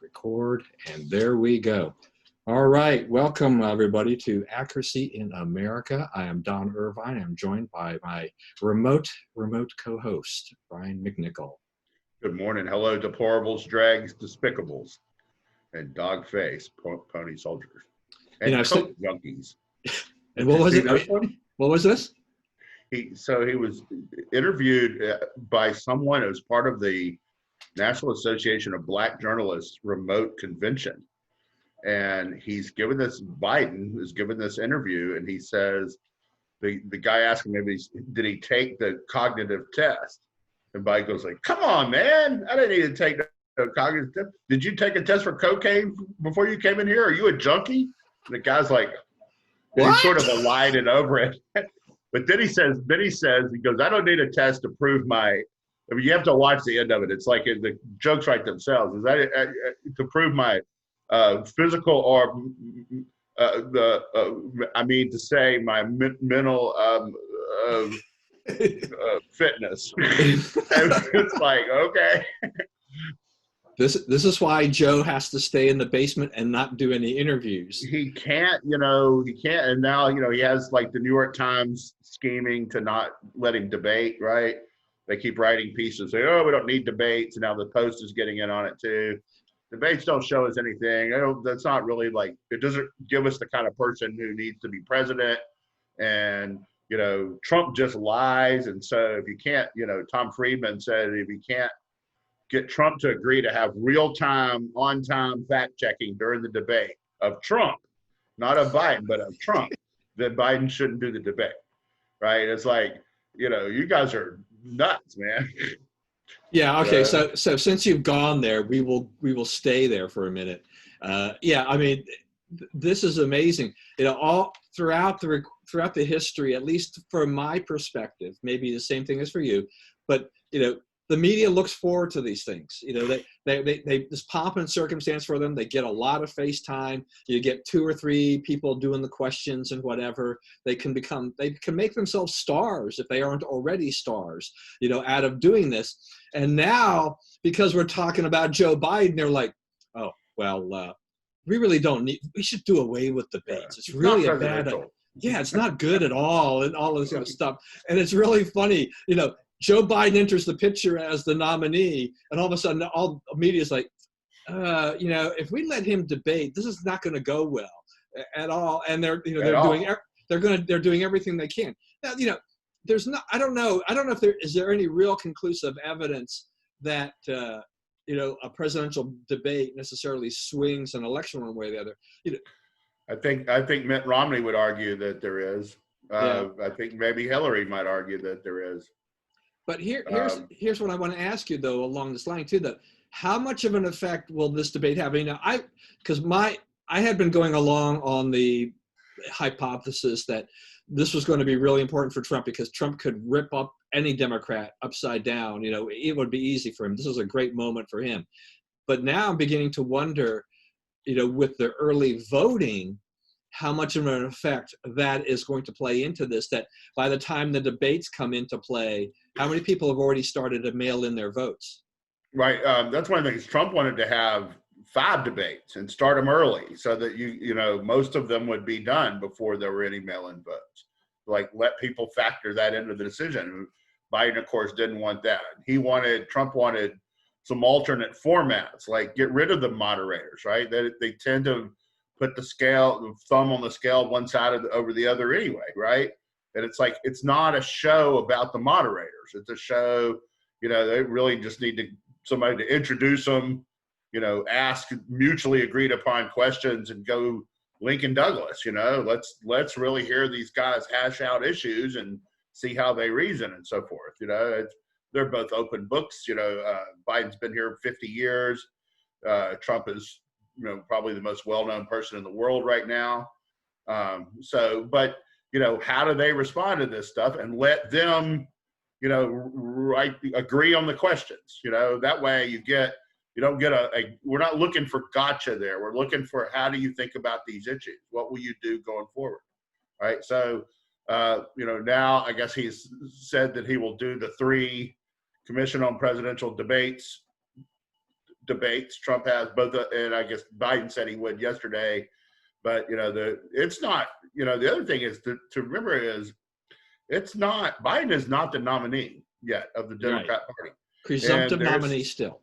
record, and there we go. All right, welcome everybody to Accuracy in America. I am Don Irvine. I'm joined by my remote co-host, Brian McNichol. Good morning. Hello, deplorables, drags, despicables, and dog face, pony soldiers, and coke junkies. And what was it? What was this? He was interviewed by someone who was part of the National Association of Black Journalists remote convention. And Biden is given this interview, and he says, the guy asked him, did he take the cognitive test? And Biden goes like, come on, man, I didn't need to take the cognitive test. Did you take a test for cocaine before you came in here? Are you a junkie? And the guy's like, he sort of elided over it. But then he says, he goes, I don't need a test to prove you have to watch the end of it. It's like the jokes write themselves. Is that to prove my physical or to say my mental fitness. It's like, okay. This is why Joe has to stay in the basement and not do any interviews. He can't. And now, he has like the New York Times scheming to not let him debate, right? They keep writing pieces, say, oh, we don't need debates. And now the Post is getting in on it too. Debates don't show us anything. That's not really it doesn't give us the kind of person who needs to be president. And, Trump just lies. And so if you can't, Tom Friedman said, if you can't get Trump to agree to have real-time, on-time fact-checking during the debate of Trump, not of Biden, but of Trump, then Biden shouldn't do the debate, right? It's like, you guys are nuts, man. Yeah. Okay. So since you've gone there, we will stay there for a minute. This is amazing. All throughout the history, at least from my perspective, maybe the same thing as for you, but the media looks forward to these things. They this pomp and circumstance for them. They get a lot of face time. You get 2 or 3 people doing the questions and whatever. They can make themselves stars if they aren't already stars, out of doing this. And now, because we're talking about Joe Biden, they're like, oh, well, we really don't we should do away with debates. It's really a bad idea. Yeah, it's not good at all, and all this kind of stuff. And it's really funny, Joe Biden enters the picture as the nominee, and all of a sudden, all media is like, if we let him debate, this is not going to go well at all. And they're doing everything they can. Now, there's not. I don't know if is there any real conclusive evidence that a presidential debate necessarily swings an election one way or the other. I think Mitt Romney would argue that there is. I think maybe Hillary might argue that there is. But here's what I want to ask you though, along this line too, that how much of an effect will this debate have? I had been going along on the hypothesis that this was going to be really important for Trump because Trump could rip up any Democrat upside down. It would be easy for him. This is a great moment for him. But now I'm beginning to wonder, with the early voting, how much of an effect that is going to play into this, that by the time the debates come into play, how many people have already started to mail in their votes? Right. That's one of the things. Trump wanted to have 5 debates and start them early so that, most of them would be done before there were any mail-in votes. Like, let people factor that into the decision. Biden, of course, didn't want that. Trump wanted some alternate formats, like get rid of the moderators, right? They tend to put the thumb on the scale one side over the other anyway, right? And it's like, it's not a show about the moderators. It's a show, they really just need somebody to introduce them, ask mutually agreed upon questions and go Lincoln Douglas, let's really hear these guys hash out issues and see how they reason and so forth. They're both open books. Biden's been here 50 years. Trump is, probably the most well-known person in the world right now. But how do they respond to this stuff and let them, agree on the questions, that way you don't get we're not looking for gotcha there. We're looking for, how do you think about these issues? What will you do going forward? Right. So, now I guess he's said that he will do the 3 Commission on Presidential Debates debates. Trump has both, and I guess Biden said he would yesterday. But it's not. The other thing is to remember is it's not Biden is not the nominee yet of the Democrat Party. Presumptive nominee still.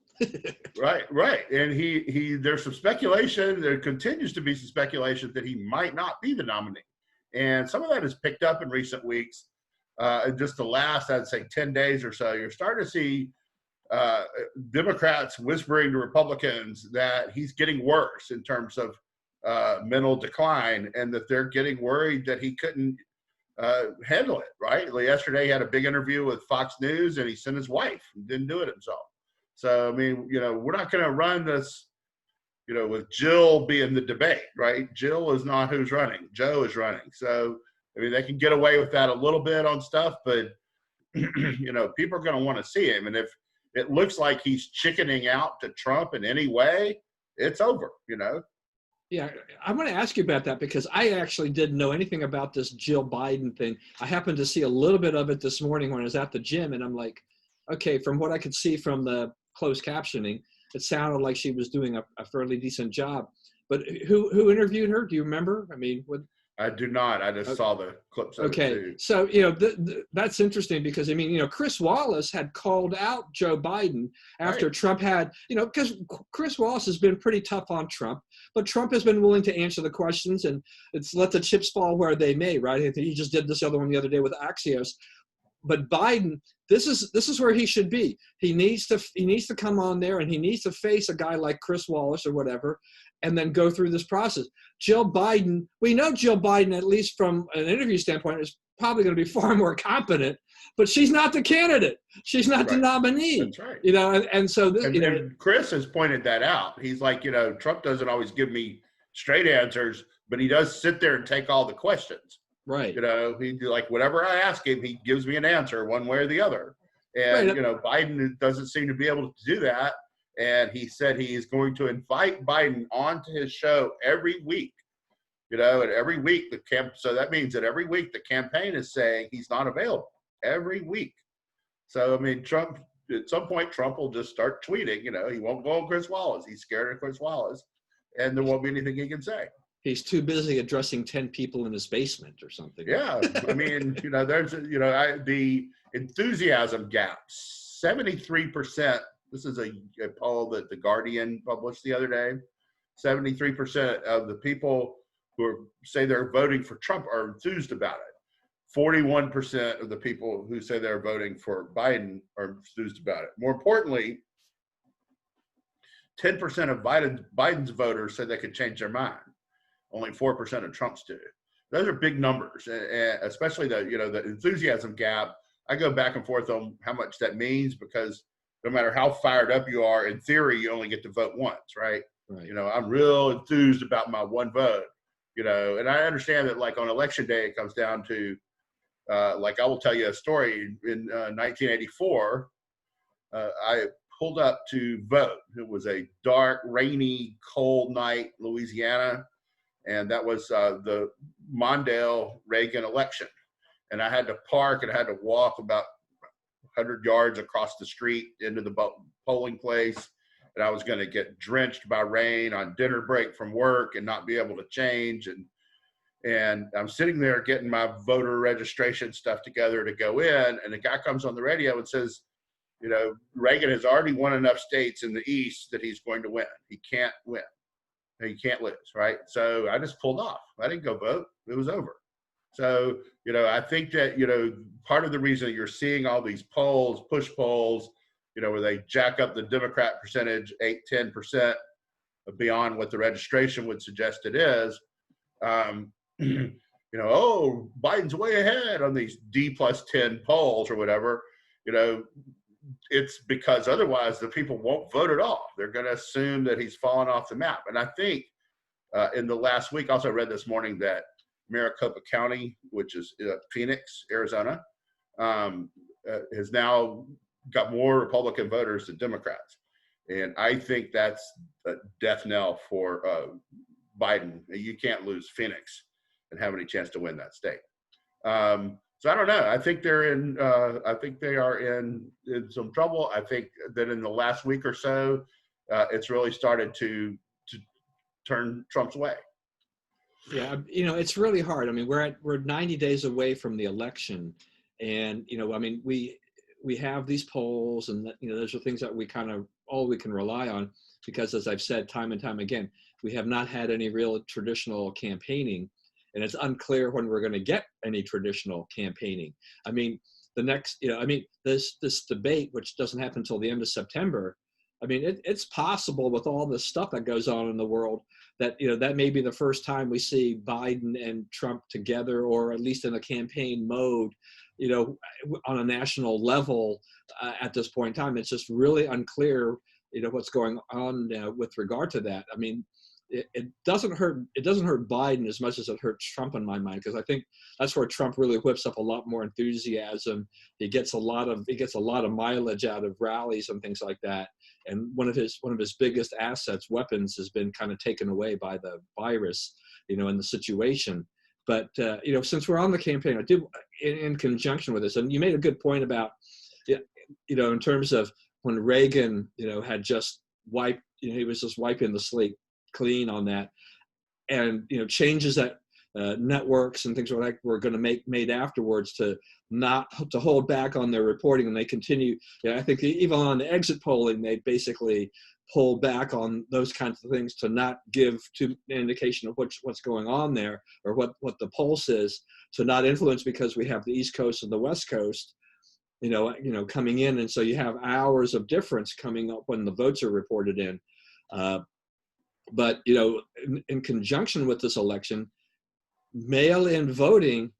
Right. And he there's some speculation. There continues to be some speculation that he might not be the nominee, and some of that is picked up in recent weeks. Just the last, I'd say, 10 days or so, you're starting to see Democrats whispering to Republicans that he's getting worse in terms of mental decline, and that they're getting worried that he couldn't handle it. Right. Yesterday, he had a big interview with Fox News, and he sent his wife and didn't do it himself. So, I mean, we're not going to run this, with Jill being the debate, right? Jill is not who's running. Joe is running. So, I mean, they can get away with that a little bit on stuff, but, people are going to want to see him. And if it looks like he's chickening out to Trump in any way, it's over, Yeah, I want to ask you about that because I actually didn't know anything about this Jill Biden thing. I happened to see a little bit of it this morning when I was at the gym, and I'm like, okay, from what I could see from the closed captioning, it sounded like she was doing a fairly decent job. But who interviewed her? Do you remember? I mean, what? I do not. I just saw the clips of it too. So, that's interesting because, I mean, Chris Wallace had called out Joe Biden after Trump had, because Chris Wallace has been pretty tough on Trump, but Trump has been willing to answer the questions, and it's let the chips fall where they may, right? I think he just did this other one the other day with Axios. But Biden, this is where he should be. He needs to come on there, and he needs to face a guy like Chris Wallace or whatever, and then go through this process. Jill Biden, we know Jill Biden, at least from an interview standpoint, is probably going to be far more competent, but she's not the candidate. She's not the nominee. That's right. And so this, and Chris has pointed that out. He's like, Trump doesn't always give me straight answers, but he does sit there and take all the questions. Right. He like whatever I ask him, he gives me an answer one way or the other. And Biden doesn't seem to be able to do that. And he said he is going to invite Biden onto his show every week. And every week so that means that every week the campaign is saying he's not available every week. So I mean, Trump at some point Trump will just start tweeting. He won't go on Chris Wallace. He's scared of Chris Wallace, and there won't be anything he can say. He's too busy addressing 10 people in his basement or something. Yeah. I mean, there's, the enthusiasm gap, 73%. This is a poll that The Guardian published the other day. 73% of the people who say they're voting for Trump are enthused about it. 41% of the people who say they're voting for Biden are enthused about it. More importantly, 10% of Biden's voters said they could change their mind. Only 4% of Trump's do. Those are big numbers, especially the enthusiasm gap. I go back and forth on how much that means because no matter how fired up you are, in theory, you only get to vote once, right? I'm real enthused about my one vote, and I understand that like on election day, it comes down to, like I will tell you a story. In 1984, I pulled up to vote. It was a dark, rainy, cold night, Louisiana. And that was the Mondale-Reagan election. And I had to park and I had to walk about 100 yards across the street into the polling place. And I was going to get drenched by rain on dinner break from work and not be able to change. And I'm sitting there getting my voter registration stuff together to go in. And the guy comes on the radio and says, Reagan has already won enough states in the East that he's going to win. He can't win. You can't lose, right? So I just pulled off. I didn't go vote. It was over. So, I think that, part of the reason you're seeing all these polls, push polls, where they jack up the Democrat percentage 8-10% beyond what the registration would suggest it is, Biden's way ahead on these D+10 polls or whatever, it's because otherwise the people won't vote at all. They're going to assume that he's fallen off the map. And I think in the last week, I also read this morning that Maricopa County, which is Phoenix, Arizona, has now got more Republican voters than Democrats. And I think that's a death knell for Biden. You can't lose Phoenix and have any chance to win that state. So I don't know. I think they're in. I think they are in some trouble. I think that in the last week or so, it's really started to turn Trump's way. Yeah, it's really hard. I mean, we're 90 days away from the election, and I mean, we have these polls, and those are things that we kind of all we can rely on, because as I've said time and time again, we have not had any real traditional campaigning, and it's unclear when we're going to get any traditional campaigning. I mean, the next, this debate, which doesn't happen until the end of September. I mean, it's possible with all this stuff that goes on in the world that that may be the first time we see Biden and Trump together, or at least in a campaign mode, on a national level. At this point in time, it's just really unclear, what's going on with regard to that. I mean, it doesn't hurt Biden as much as it hurts Trump in my mind, because I think that's where Trump really whips up a lot more enthusiasm. He gets a lot of mileage out of rallies and things like that. And one of his biggest assets, weapons, has been kind of taken away by the virus, in the situation. But since we're on the campaign, I do in conjunction with this, and you made a good point about, in terms of when Reagan, had just wiped, he was just wiping the slate clean on that, and changes that networks and things like that were going to made afterwards to hold back on their reporting, and they continue. I think even on the exit polling, they basically pulled back on those kinds of things to not give an indication of what's going on there, or what the pulse is, to not influence, because we have the East Coast and the West Coast, coming in, and so you have hours of difference coming up when the votes are reported in. But in conjunction with this election, mail-in voting,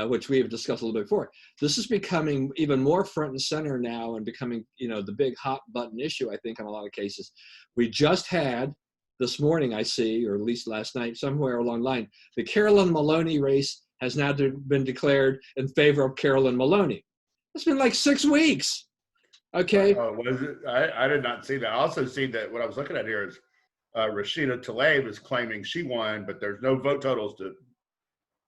which we have discussed a little bit before, this is becoming even more front and center now, and becoming the big hot button issue, I think, in a lot of cases. We just had this morning, I see, or at least last night, somewhere along the line, the Carolyn Maloney race has now been declared in favor of Carolyn Maloney. It's been like 6 weeks. Okay. Was it? I did not see that. I also see that what I was looking at here is Rashida Tlaib is claiming she won, but there's no vote totals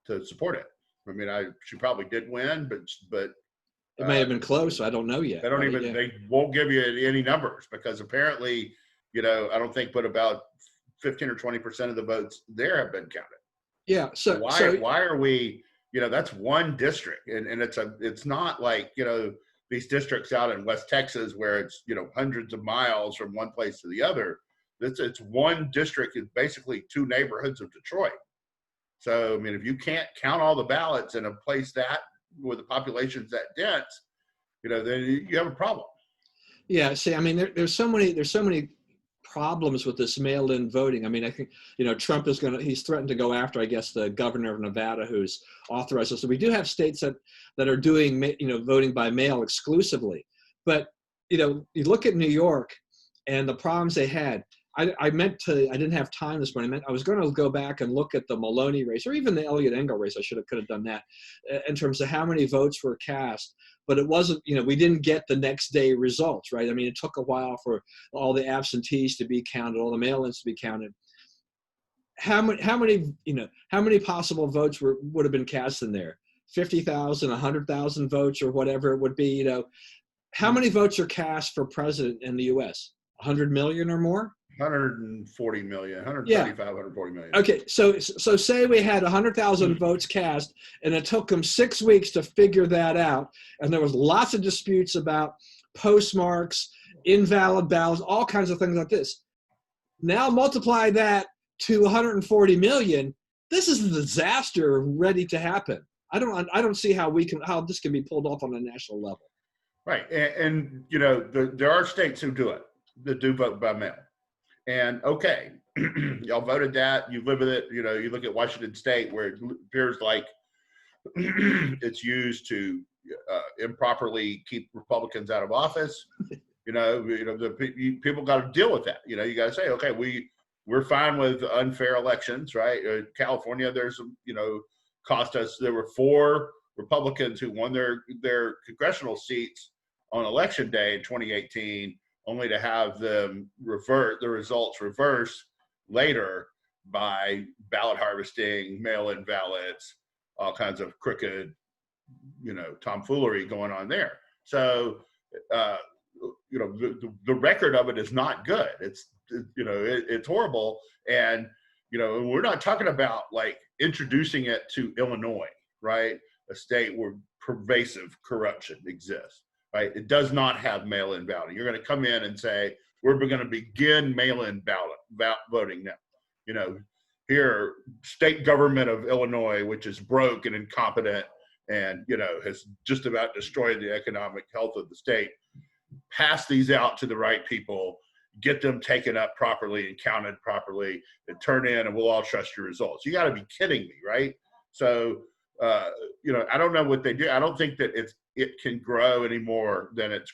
to support it. I mean, she probably did win, but it may have been close. I don't know yet. They don't right? even Yeah. They won't give you any numbers, because apparently, I don't think but about 15 or 20% of the votes there have been counted. Yeah. So why are we? That's one district, and it's not like these districts out in West Texas where it's hundreds of miles from one place to the other. It's one district. It's basically two neighborhoods of Detroit. So I mean, if you can't count all the ballots in a place that where the population's that dense, then you have a problem. Yeah. See, I mean, there's so many problems with this mail-in voting. I mean, I think Trump he's threatened to go after, I guess, the governor of Nevada, who's authorized this. So we do have states that are doing voting by mail exclusively. But you look at New York and the problems they had. I didn't have time this morning. I was going to go back and look at the Maloney race, or even the Elliott Engel race. I could have done that, in terms of how many votes were cast. But it wasn't, we didn't get the next day results, right? I mean, it took a while for all the absentees to be counted, all the mail-ins to be counted. How many possible votes would have been cast in there? 50,000, 100,000 votes, or whatever it would be. How many votes are cast for president in the U.S.? 100 million or more? 140 million, 135, 140 million. Okay, so say we had 100,000 votes cast, and it took them 6 weeks to figure that out, and there was lots of disputes about postmarks, invalid ballots, all kinds of things like this. Now multiply that to 140 million. This is a disaster ready to happen. I don't see how this can be pulled off on a national level. Right, and there are states who do it, that do vote by mail. And okay, y'all voted that, you live with it. You look at Washington State, where it appears like it's used to improperly keep Republicans out of office. People got to deal with that. You got to say, okay, we're fine with unfair elections, right? California, there's cost us. There were 4 Republicans who won their congressional seats on election day in 2018. Only to have them revert the results reversed later by ballot harvesting, mail-in ballots, all kinds of crooked, tomfoolery going on there. So the record of it is not good. It's horrible. And, we're not talking about like introducing it to Illinois, right? A state where pervasive corruption exists, right? It does not have mail-in balloting. You're going to come in and say, we're going to begin mail-in voting now. Here, state government of Illinois, which is broke and incompetent and, has just about destroyed the economic health of the state, pass these out to the right people, get them taken up properly and counted properly, and turn in, and we'll all trust your results. You got to be kidding me, right? So, I don't know what they do. I don't think that it can grow any more than it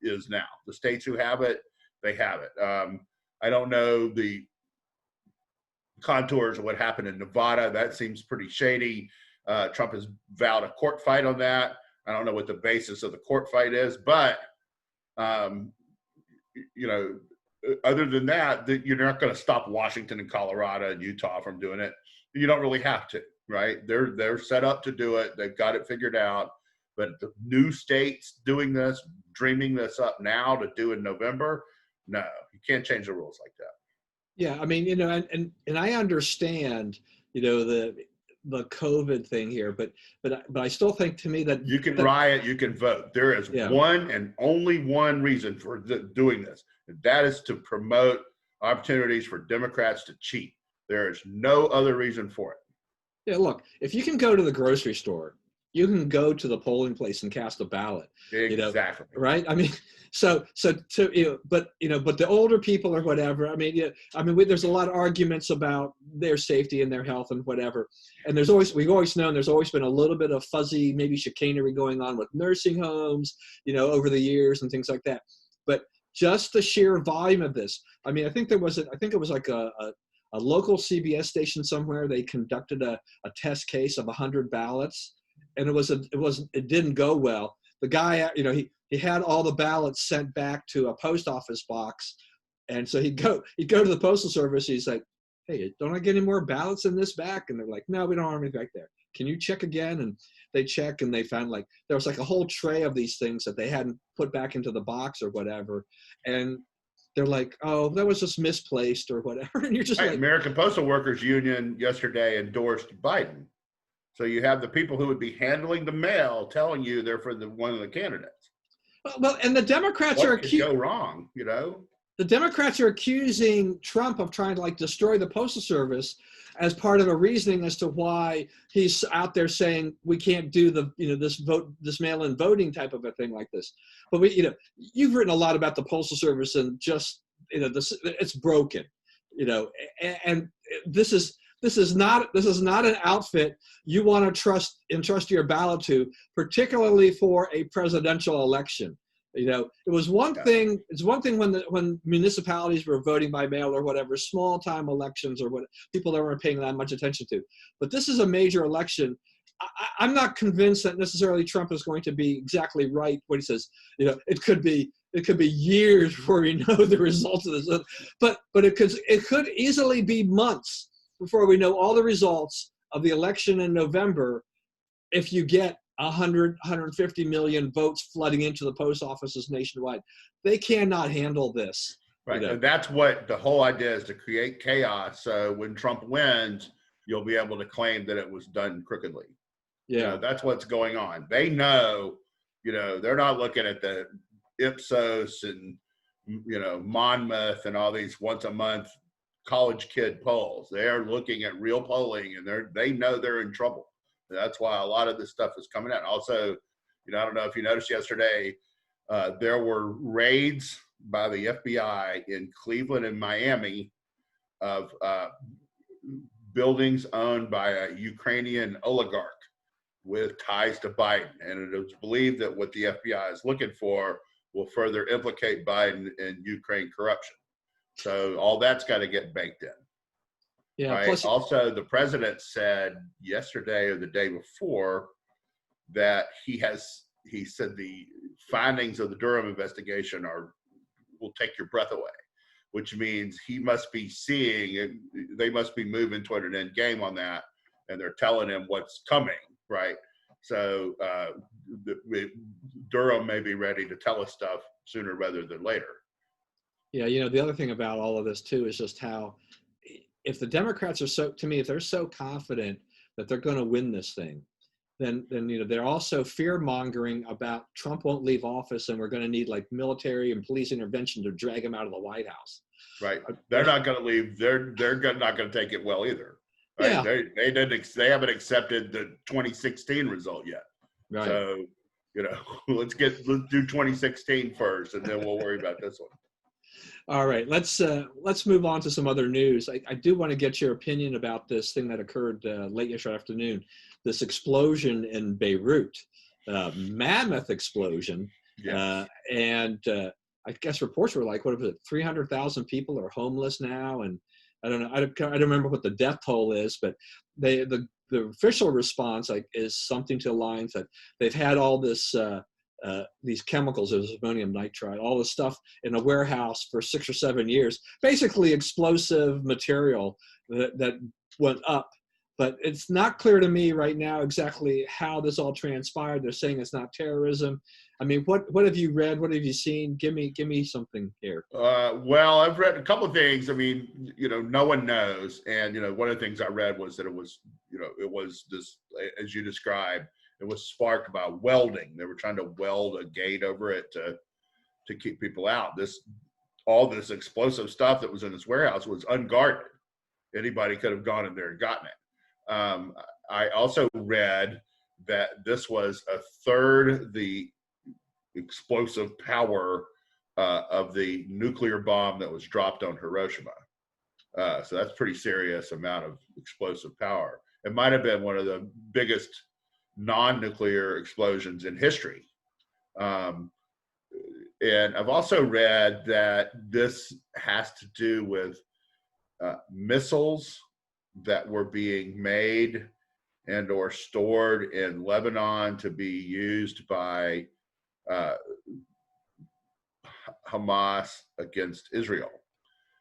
is now. The states who have it, they have it. I don't know the contours of what happened in Nevada. That seems pretty shady. Trump has vowed a court fight on that. I don't know what the basis of the court fight is, but other than that, you're not going to stop Washington and Colorado and Utah from doing it. You don't really have to, right? They're set up to do it. They've got it figured out. But the new states doing this, dreaming this up now to do in November, no, you can't change the rules like that. Yeah, I mean, and I understand, the COVID thing here, but I still think, to me, that you can riot, you can vote. There is one and only one reason for doing this, and that is to promote opportunities for Democrats to cheat. There is no other reason for it. Yeah, look, if you can go to the grocery store, you can go to the polling place and cast a ballot. Exactly. Right? I mean, but the older people or whatever, there's a lot of arguments about their safety and their health and whatever. And we've always known there's always been a little bit of fuzzy, maybe chicanery going on with nursing homes, over the years and things like that. But just the sheer volume of this, I think it was like a local CBS station somewhere. They conducted a test case of 100 ballots, and it didn't go well. The guy, he had all the ballots sent back to a post office box, and so he'd go to the postal service. He's like, "Hey, don't I get any more ballots in this back?" And they're like, "No, we don't have anything back there. Can you check again?" And they check, and they found like there was like a whole tray of these things that they hadn't put back into the box or whatever, and they're like, "Oh, that was just misplaced or whatever." And you're just like, American Postal Workers Union yesterday endorsed Biden. So you have the people who would be handling the mail telling you they're for one of the candidates. Well, and the Democrats what could go wrong, The Democrats are accusing Trump of trying to destroy the Postal Service as part of a reasoning as to why he's out there saying we can't do this mail-in voting type of a thing like this. But you've written a lot about the Postal Service and just it's broken, and this is not an outfit you want to entrust your ballot to, particularly for a presidential election. It was one thing. It's one thing when municipalities were voting by mail or whatever, small time elections or what people that weren't paying that much attention to. But this is a major election. I'm not convinced that necessarily Trump is going to be exactly right when he says, it could be years before we know the results of this. But it could easily be months before we know all the results of the election in November, if you get 150 million votes flooding into the post offices nationwide. They cannot handle this. Right. And that's what the whole idea is, to create chaos. So when Trump wins, you'll be able to claim that it was done crookedly. Yeah. That's what's going on. They know, they're not looking at the Ipsos and, Monmouth and all these once a month college kid polls. They're looking at real polling, and they know they're in trouble. That's why a lot of this stuff is coming out. Also, I don't know if you noticed yesterday, there were raids by the FBI in Cleveland and Miami of buildings owned by a Ukrainian oligarch with ties to Biden. And it is believed that what the FBI is looking for will further implicate Biden in Ukraine corruption. So all that's got to get baked in. Yeah. Right? Plus, also, the president said yesterday or the day before that he said the findings of the Durham investigation will take your breath away, which means he must be seeing, they must be moving toward an end game on that, and they're telling him what's coming, right? So Durham may be ready to tell us stuff sooner rather than later. Yeah, the other thing about all of this too is just how, if the Democrats are to me, if they're so confident that they're going to win this thing, then they're also fear mongering about Trump won't leave office and we're going to need like military and police intervention to drag him out of the White House. Right. They're not going to leave. They're not going to take it well either. Right. Yeah. They haven't accepted the 2016 result yet. Right. So, let's do 2016 first, and then we'll worry about this one. All right, let's move on to some other news. I do want to get your opinion about this thing that occurred late yesterday afternoon, this explosion in Beirut, mammoth explosion. Yes. And I guess reports were like, what was it, 300,000 people are homeless now, and I don't know, I don't remember what the death toll is, but the official response is something to the lines that they've had all this. These chemicals, there's ammonium nitrate, all this stuff in a warehouse for 6 or 7 years, basically explosive material that went up. But it's not clear to me right now exactly how this all transpired. They're saying it's not terrorism. I mean, what have you read? What have you seen? Give me something here. Well, I've read a couple of things. I mean, no one knows. And, one of the things I read was that it was this, as you described, it was sparked by welding. They were trying to weld a gate over it to keep people out. All this explosive stuff that was in this warehouse was unguarded. Anybody could have gone in there and gotten it. I also read that this was a third the explosive power of the nuclear bomb that was dropped on Hiroshima. So that's pretty serious amount of explosive power. It might have been one of the biggest non-nuclear explosions in history. And I've also read that this has to do with missiles that were being made and or stored in Lebanon to be used by Hamas against Israel.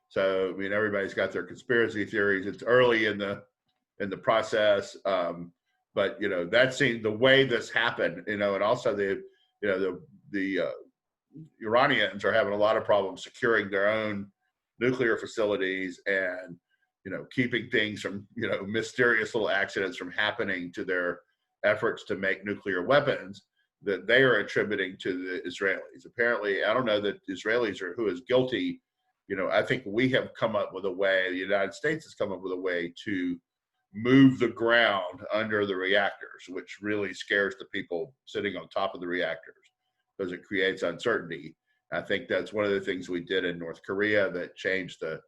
So, I mean, everybody's got their conspiracy theories. It's early in the process. But that seemed the way this happened, and also the Iranians are having a lot of problems securing their own nuclear facilities and keeping things from mysterious little accidents from happening to their efforts to make nuclear weapons that they are attributing to the Israelis. Apparently, I don't know that Israelis are who is guilty. I think we have come up with a way. The United States has come up with a way to move the ground under the reactors, which really scares the people sitting on top of the reactors because it creates uncertainty. I think that's one of the things we did in North Korea that changed the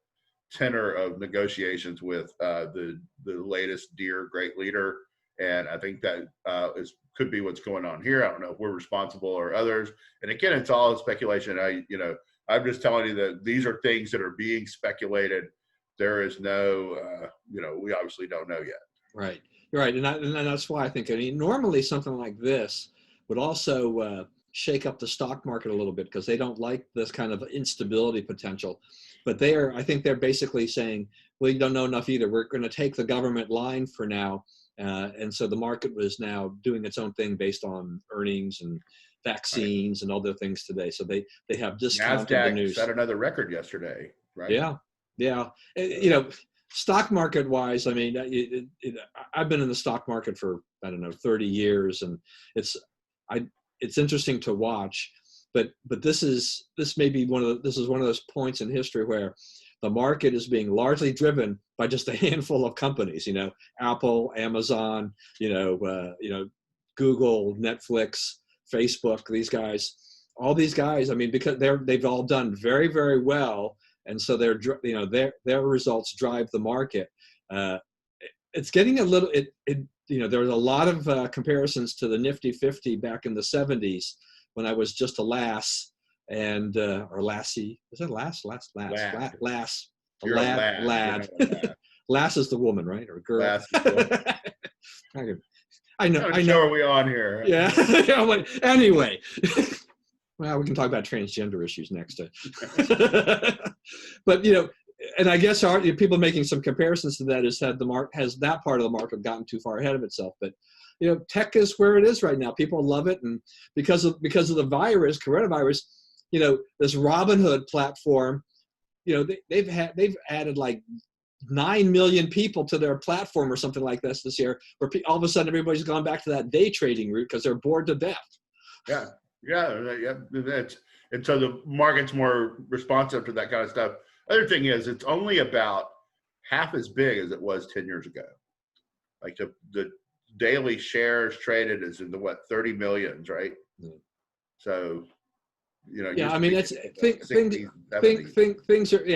tenor of negotiations with the latest dear great leader. And I think that could be what's going on here. I don't know if we're responsible or others. And again, it's all speculation. I'm just telling you that these are things that are being speculated. There is no, we obviously don't know yet. Right. You're right. And that's why I think, normally something like this would also shake up the stock market a little bit because they don't like this kind of instability potential. But I think they're basically saying, well, you don't know enough either. We're going to take the government line for now. And so the market was now doing its own thing based on earnings and vaccines and other things today. So they have discounted the news. NASDAQ set another record yesterday, right? Yeah. Yeah. Stock market wise, I mean, I've been in the stock market for, 30 years, and it's interesting to watch, but this is one of those points in history where the market is being largely driven by just a handful of companies, Apple, Amazon, Google, Netflix, Facebook, all these guys, I mean, because they've all done very, very well. And so their results drive the market. It's getting a little, there was a lot of comparisons to the Nifty 50 back in the 70s when I was just a lass and, or lassie. Is it lass? Lass. You're a lad. Lass is the woman, right? Or girl. Lass is the woman. I know. Are we on here? Yeah. Anyway. Well, we can talk about transgender issues next. But, and I guess people making some comparisons to that is that has that part of the market gotten too far ahead of itself. But, tech is where it is right now. People love it. And because of the coronavirus, this Robinhood platform, they've added like 9 million people to their platform or something like this year, where all of a sudden everybody's gone back to that day trading route because they're bored to death. Yeah. And so the market's more responsive to that kind of stuff. Other thing is, it's only about half as big as it was 10 years ago. Like the daily shares traded is in the 30 millions, right? Mm. So, I mean, that's things are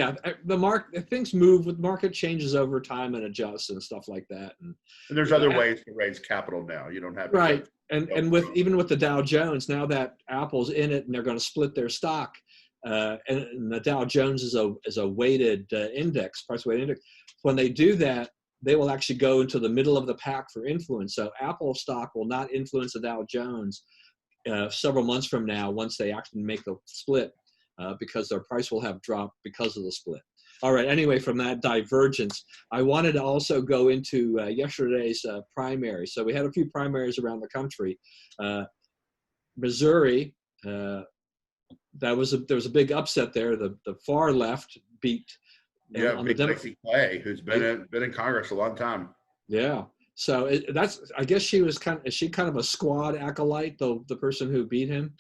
things move with market changes over time and adjusts and stuff like that. And there's other ways to raise capital now. You don't have to right. And even with the Dow Jones, now that Apple's in it and they're going to split their stock, and the Dow Jones is a weighted index, price weighted index. When they do that, they will actually go into the middle of the pack for influence. So Apple stock will not influence the Dow Jones several months from now once they actually make the split, because their price will have dropped because of the split. All right, anyway, from that divergence, I wanted to also go into yesterday's primary. So we had a few primaries around the country. Missouri, there was a big upset there. The far left beat beat Lacey Clay, who's been in Congress a long time. Yeah. So I guess is she kind of a squad acolyte, the person who beat him?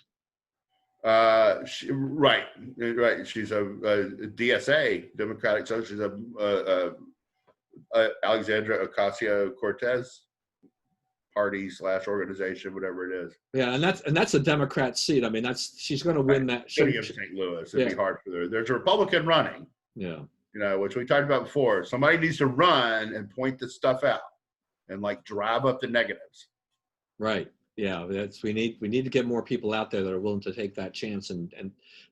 Right. She's a DSA, Democratic Socialist, Alexandra Ocasio-Cortez party / organization, whatever it is. Yeah, and that's a Democrat seat. I mean, she's going to win that. City of St. Louis. It'd be hard for her. There's a Republican running. Yeah. Which we talked about before. Somebody needs to run and point this stuff out and drive up the negatives. Right. Yeah, we need to get more people out there that are willing to take that chance and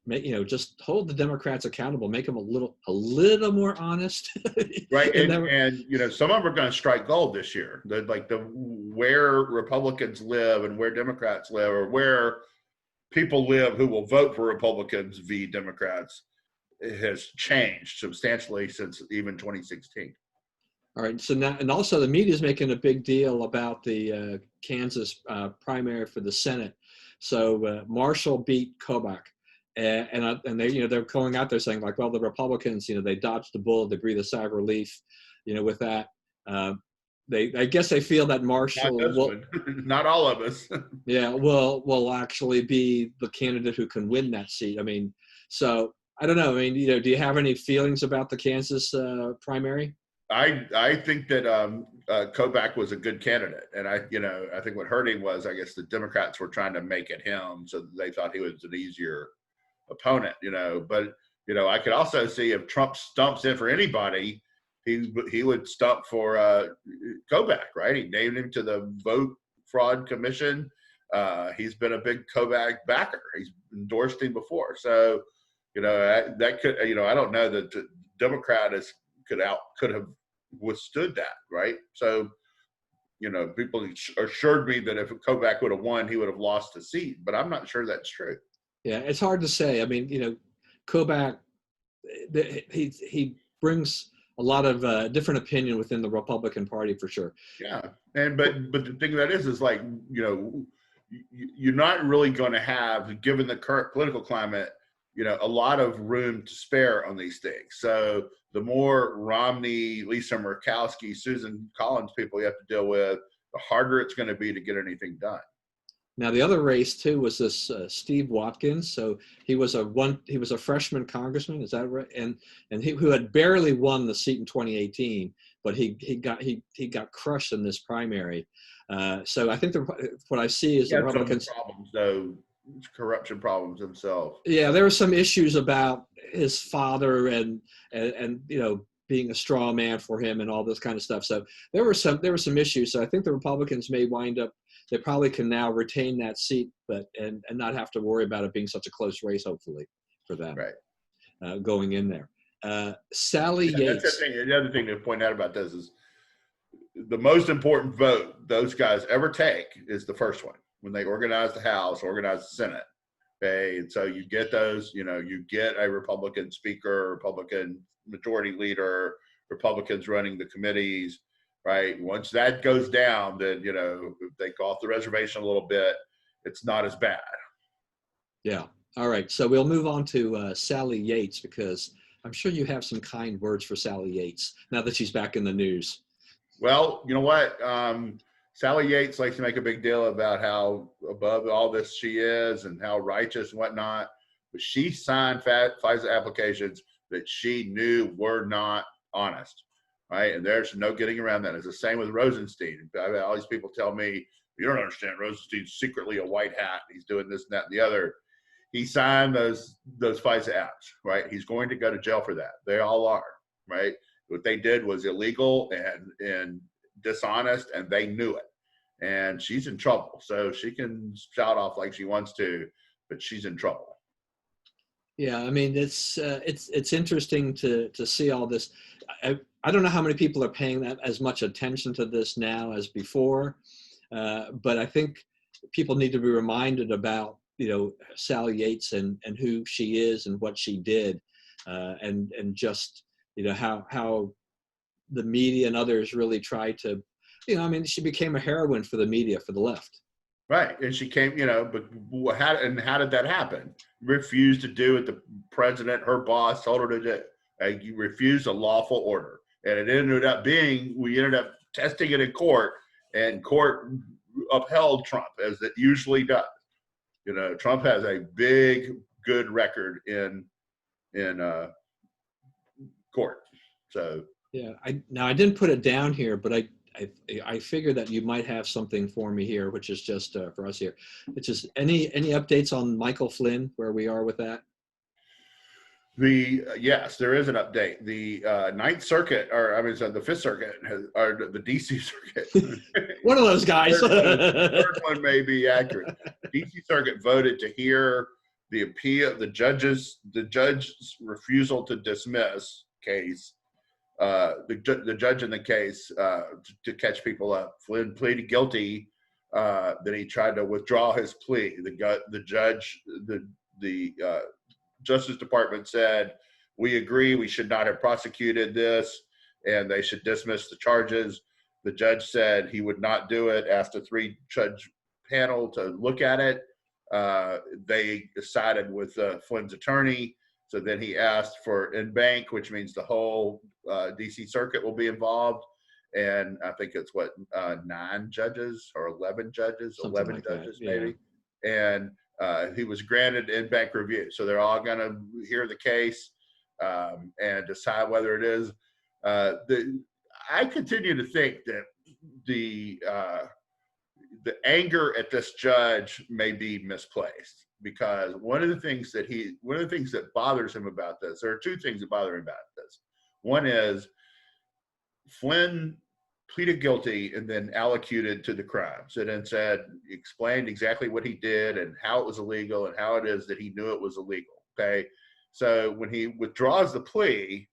make, just hold the Democrats accountable, make them a little more honest. Right. And some of them are going to strike gold this year. Where Republicans live and where Democrats live, or where people live who will vote for Republicans v. Democrats, has changed substantially since even 2016. All right. So now, and also the media is making a big deal about the Kansas primary for the Senate. So Marshall beat Kobach, and they they're going out there saying well, the Republicans they dodged the bullet, they breathe a sigh of relief, with that. I guess they feel that Marshall not all of us. will actually be the candidate who can win that seat. I mean, so I don't know. I mean, do you have any feelings about the Kansas primary? I think that Kobach was a good candidate, and I think what hurt him was, I guess, the Democrats were trying to make it him, so they thought he was an easier opponent. But I could also see if Trump stumps in for anybody, he would stump for Kobach, right? He named him to the Vote Fraud Commission. He's been a big Kobach backer. He's endorsed him before, so. That could, I don't know that the Democrat could have withstood that, right? So, people assured me that if Kobach would have won, he would have lost a seat, but I'm not sure that's true. Yeah, it's hard to say. I mean, Kobach, he brings a lot of different opinion within the Republican Party for sure. Yeah, but the thing that is you're not really going to have, given the current political climate, a lot of room to spare on these things. So the more Romney, Lisa Murkowski, Susan Collins people you have to deal with, the harder it's going to be to get anything done. Now the other race too was this Steve Watkins. So he was a freshman congressman, is that right? And who had barely won the seat in 2018, but he got crushed in this primary. So I think what I see is the Republicans problems though. Corruption problems themselves. Yeah, there were some issues about his father and being a straw man for him and all this kind of stuff. So there were some issues. So I think the Republicans may wind up, they probably can now retain that seat, but and not have to worry about it being such a close race, hopefully, for them. Right. Going in there. Sally Yates. That's the thing. The other thing to point out about this is the most important vote those guys ever take is the first one. When they organize the House, organize the Senate, okay? And so you get those, you get a Republican speaker, Republican majority leader, Republicans running the committees, right? Once that goes down, then, if they go off the reservation a little bit, it's not as bad. Yeah. All right, so we'll move on to Sally Yates, because I'm sure you have some kind words for Sally Yates now that she's back in the news. Well, you know what? Sally Yates likes to make a big deal about how above all this she is and how righteous and whatnot. But she signed FISA applications that she knew were not honest, right? And there's no getting around that. It's the same with Rosenstein. All these people tell me, you don't understand, Rosenstein's secretly a white hat. He's doing this and that and the other. He signed those FISA apps, right? He's going to go to jail for that. They all are, right? What they did was illegal and dishonest, and they knew it. And she's in trouble. So she can shout off like she wants to, but she's in trouble. Yeah, I mean, it's interesting to see all this. I don't know how many people are paying that as much attention to this now as before, but I think people need to be reminded about, you know, Sally Yates and who she is and what she did, and just, you know, how the media and others really tried to, you know, I mean, she became a heroine for the media, for the left. Right. And she came, you know, but how did that happen? Refused to do what the president, her boss, told her to do. You refused a lawful order. And it ended up being, we ended up testing it in court, and court upheld Trump, as it usually does. You know, Trump has a big, good record in court. So Yeah, I didn't put it down here, but I figured that you might have something for me here, which is just for us here. Which is any updates on Michael Flynn, where we are with that? Yes, there is an update. The Ninth Circuit, or I mean, the Fifth Circuit, or the DC Circuit. One of those guys. Third one may be accurate. DC Circuit voted to hear the appeal, the judge's refusal to dismiss case. The judge in the case, to catch people up. Flynn pleaded guilty. That he tried to withdraw his plea. The Justice Department said, we agree, we should not have prosecuted this, and they should dismiss the charges. The judge said he would not do it, asked a 3-judge panel to look at it. They decided with Flynn's attorney. So then he asked for en banc, which means the whole DC Circuit will be involved. And I think it's 9 judges or 11 judges, Something 11 like judges that, maybe. And he was granted en banc review. So they're all going to hear the case and decide whether it is. I continue to think that the anger at this judge may be misplaced, because one of the things that bothers him about this, there are 2 things that bother him about this. One is Flynn pleaded guilty and then allocuted to the crimes, and then explained exactly what he did and how it was illegal and how it is that he knew it was illegal. Okay. So when he withdraws the plea,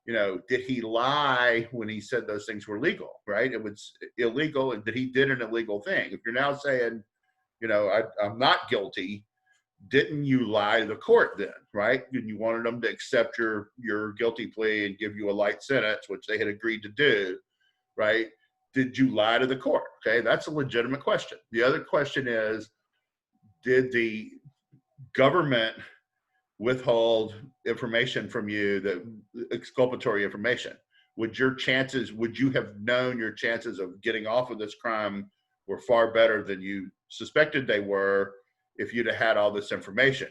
you know, did he lie when he said those things were legal, right? It was illegal, and that he did an illegal thing. If you're now saying, you know, I'm not guilty, didn't you lie to the court then, right? And you wanted them to accept your guilty plea and give you a light sentence, which they had agreed to do, right? Did you lie to the court? Okay, that's a legitimate question. The other question is, did the government withhold information from you, that exculpatory information? Would you have known your chances of getting off of this crime were far better than you suspected they were if you'd have had all this information?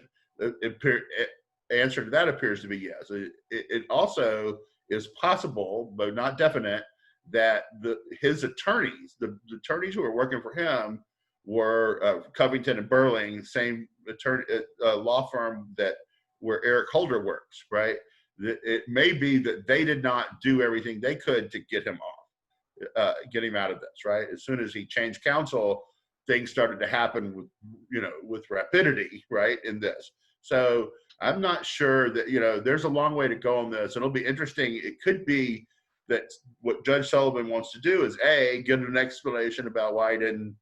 Answer to that appears to be yes. It also is possible, but not definite, that his attorneys, the attorneys who were working for him, were Covington and Burling, same attorney law firm where Eric Holder works, right? It may be that they did not do everything they could to get him off, get him out of this, right? As soon as he changed counsel, things started to happen with rapidity, right, in this. So I'm not sure that, there's a long way to go on this. It'll be interesting. It could be that what Judge Sullivan wants to do is get an explanation about why he didn't,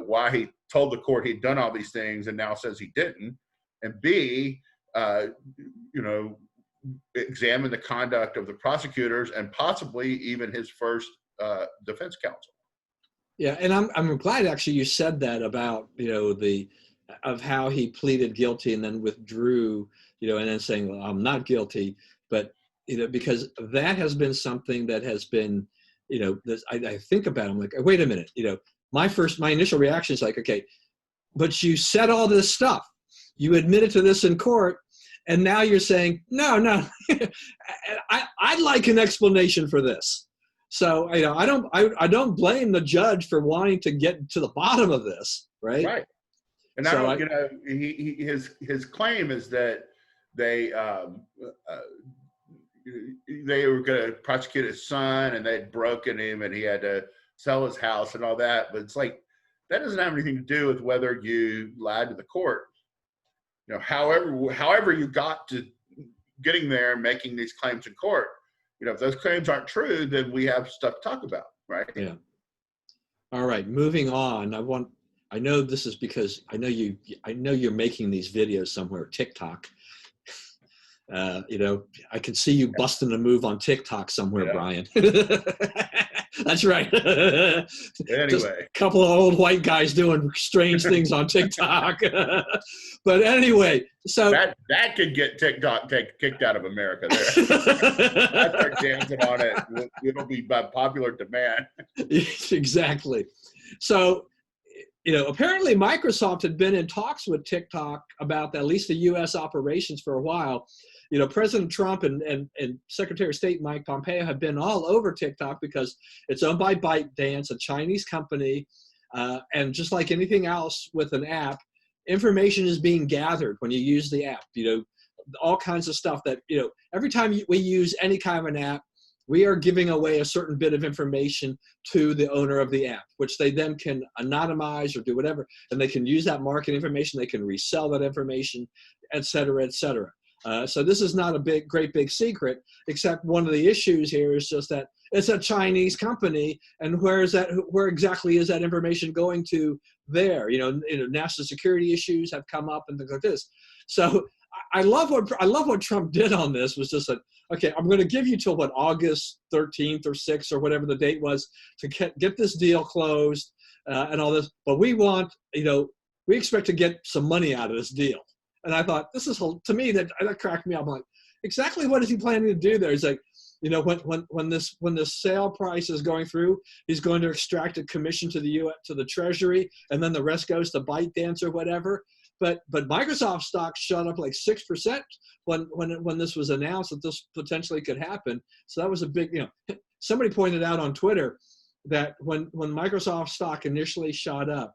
why he told the court he'd done all these things and now says he didn't, and B, examine the conduct of the prosecutors and possibly even his first defense counsel. Yeah, and I'm glad actually you said that about the of how he pleaded guilty and then withdrew, and then saying, well, I'm not guilty. But, because that has been something that has been, I think about it, I'm like, wait a minute, my initial reaction is like, okay, but you said all this stuff. You admitted to this in court. And now you're saying, no, I'd like an explanation for this. So, I don't blame the judge for wanting to get to the bottom of this. Right. And so his claim is that they were going to prosecute his son and they'd broken him and he had to sell his house and all that. But it's like, that doesn't have anything to do with whether you lied to the court. However you got to getting there and making these claims in court, if those claims aren't true, then we have stuff to talk about, right? Yeah. All right, moving on. I know this is because I know you're making these videos somewhere, TikTok. I can see you busting a move on TikTok somewhere, Brian. That's right. Anyway, just a couple of old white guys doing strange things on TikTok. But anyway, so that could get TikTok kicked out of America. There, I start dancing on it. It'll be by popular demand. Exactly. So, apparently Microsoft had been in talks with TikTok about at least the U.S. operations for a while. President Trump and Secretary of State Mike Pompeo have been all over TikTok because it's owned by ByteDance, a Chinese company. And just like anything else with an app, information is being gathered when you use the app. All kinds of stuff that, every time we use any kind of an app, we are giving away a certain bit of information to the owner of the app, which they then can anonymize or do whatever. And they can use that market information. They can resell that information, et cetera, et cetera. So this is not a great big secret, except one of the issues here is just that it's a Chinese company, and where exactly is that information going to there? National security issues have come up and things like this. So I love what Trump did on this was just that, okay, I'm going to give you till August 13th or 6th or whatever the date was to get this deal closed and all this, but we expect to get some money out of this deal. And I thought, this is, to me, that cracked me up. I'm like, exactly what is he planning to do there? He's like, when the sale price is going through, he's going to extract a commission to the Treasury, and then the rest goes to ByteDance or whatever. But Microsoft stock shot up like 6% when this was announced that this potentially could happen. So that was a big, somebody pointed out on Twitter that when Microsoft stock initially shot up,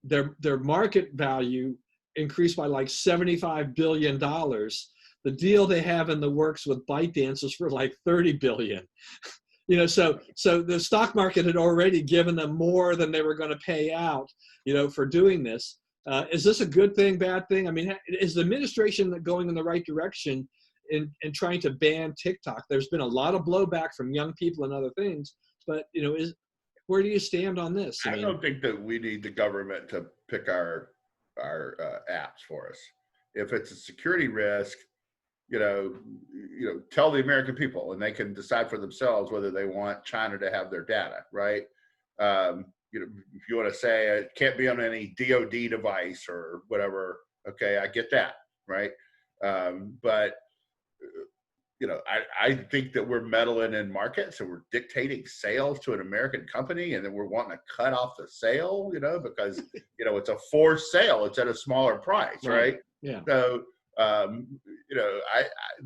their market value increased by like $75 billion. The deal they have in the works with ByteDance is for like $30 billion. So the stock market had already given them more than they were going to pay out, for doing this. Is this a good thing, bad thing? I mean, is the administration going in the right direction in trying to ban TikTok? There's been a lot of blowback from young people and other things, but where do you stand on this? I don't think that we need the government to pick our apps for us. If it's a security risk, tell the American people, and they can decide for themselves whether they want China to have their data, right? If you want to say it can't be on any DoD device or whatever, okay, I get that, right? But I think that we're meddling in markets and we're dictating sales to an American company, and then we're wanting to cut off the sale, because it's a forced sale. It's at a smaller price, right? Yeah. So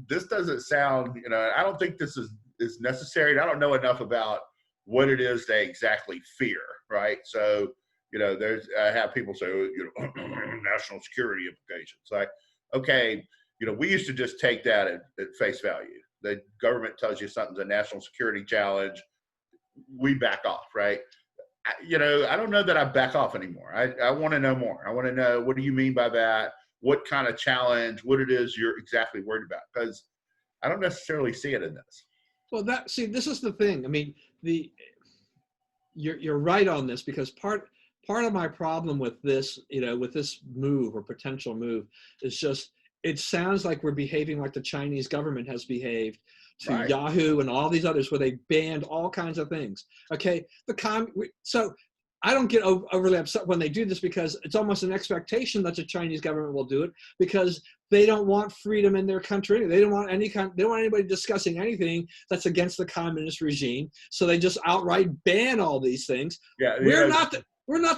this doesn't sound, I don't think this is necessary. I don't know enough about what it is they exactly fear, right? So I have people say, national security implications. Like, okay. We used to just take that at face value. The government tells you something's a national security challenge, we back off, right? I don't know that I back off anymore. I want to know more. I want to know, what do you mean by that? What kind of challenge, what it is you're exactly worried about? Because I don't necessarily see it in this. Well, this is the thing. I mean, you're right on this, because part of my problem with this, with this move or potential move is just, it sounds like we're behaving like the Chinese government has behaved to Right. Yahoo and all these others, where they banned all kinds of things. Okay, so I don't get overly upset when they do this, because it's almost an expectation that the Chinese government will do it, because they don't want freedom in their country. They don't want they don't want anybody discussing anything that's against the communist regime. So they just outright ban all these things. Yeah, We're not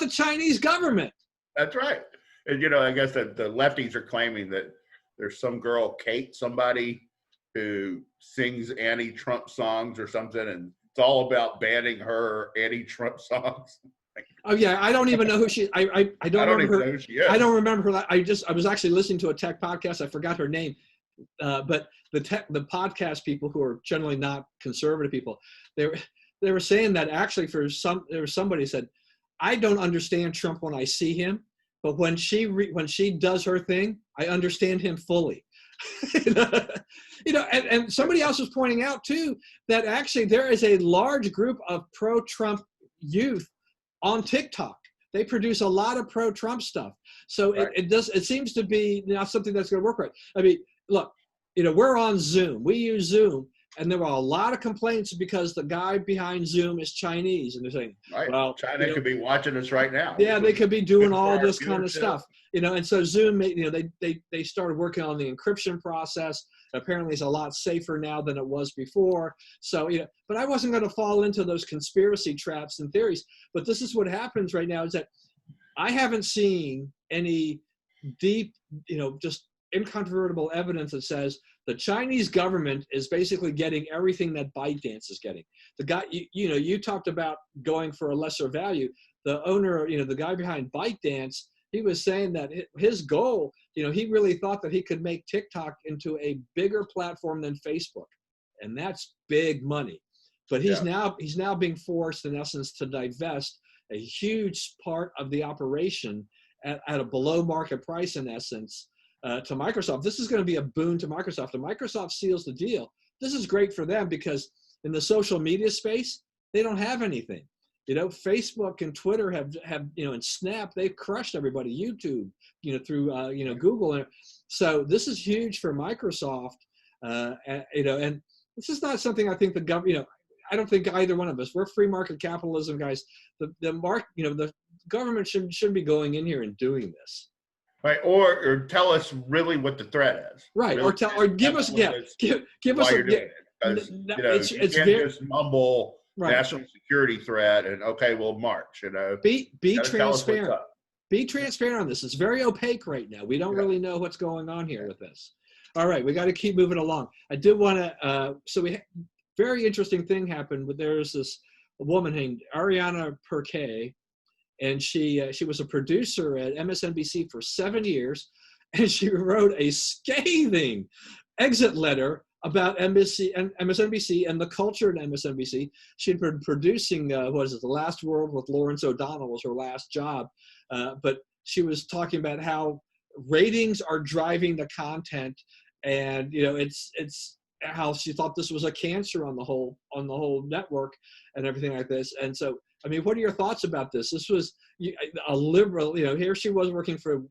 the Chinese government. That's right. And I guess that the lefties are claiming that there's some girl, Kate, somebody who sings anti-Trump songs or something, and it's all about banning her anti-Trump songs. Oh yeah, I don't even know who she. I don't remember her. Know who she is. I don't remember her. I was actually listening to a tech podcast. I forgot her name, but the podcast people, who are generally not conservative people, they were saying that actually there was somebody said, I don't understand Trump when I see him, but when she does her thing, I understand him fully. And somebody else was pointing out too that actually there is a large group of pro-Trump youth on TikTok. They produce a lot of pro-Trump stuff. So right. It seems to be not something that's going to work right. I mean, look, we're on Zoom. We use Zoom, and there were a lot of complaints because the guy behind Zoom is Chinese, and they're saying, right. well, China could be watching us right now. Yeah, they could be doing all this kind of stuff. And so Zoom, they started working on the encryption process. Apparently it's a lot safer now than it was before. So, but I wasn't going to fall into those conspiracy traps and theories. But this is what happens right now, is that I haven't seen any deep, just incontrovertible evidence that says the Chinese government is basically getting everything that ByteDance is getting. The guy, you talked about going for a lesser value. The owner, the guy behind ByteDance, he was saying that his goal, he really thought that he could make TikTok into a bigger platform than Facebook, and that's big money. But he's now being forced, in essence, to divest a huge part of the operation at a below market price, in essence, to Microsoft. This is going to be a boon to Microsoft. If Microsoft seals the deal, this is great for them, because in the social media space, they don't have anything. Facebook and Twitter have and Snap, they've crushed everybody. YouTube, through Google, and so this is huge for Microsoft. And this is not something I think the government. I don't think either one of us. We're free market capitalism guys. The government shouldn't be going in here and doing this. Right, or tell us really what the threat is. Right, really or give us give us a because you can't just mumble national security threat and we'll march. Be transparent. Be transparent on this. It's very opaque right now. We don't really know what's going on here with this. All right, we got to keep moving along. I did want to. Very interesting thing happened. But there's this woman named Ariana Perkay, and she was a producer at MSNBC for 7 years, and she wrote a scathing exit letter about MSNBC and the culture at MSNBC. She'd been producing, The Last World with Lawrence O'Donnell was her last job. But she was talking about how ratings are driving the content, and it's how she thought this was a cancer on the whole network and everything like this. And so, I mean, what are your thoughts about this? This was a liberal, here she was working for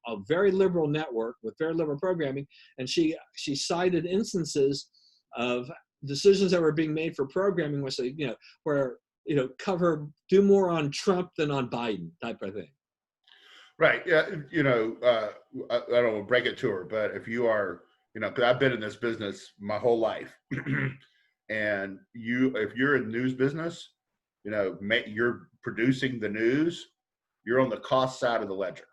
a very liberal network with very liberal programming, and she cited instances of decisions that were being made for programming, which where do more on Trump than on Biden type of thing. Right. Yeah. I don't want to break it to her, but if you are, because I've been in this business my whole life, and if you're in the news business, you're producing the news, you're on the cost side of the ledger,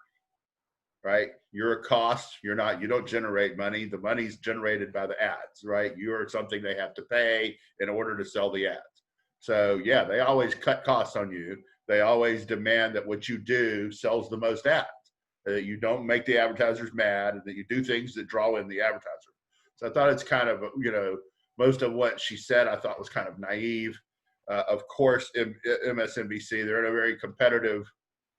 right? You're a cost. You don't generate money. The money's generated by the ads, right? You're something they have to pay in order to sell the ads. So yeah, they always cut costs on you. They always demand that what you do sells the most ads, that you don't make the advertisers mad, and that you do things that draw in the advertiser. So I thought it's kind of, most of what she said I thought was kind of naive. Of course, MSNBC, they're in a very competitive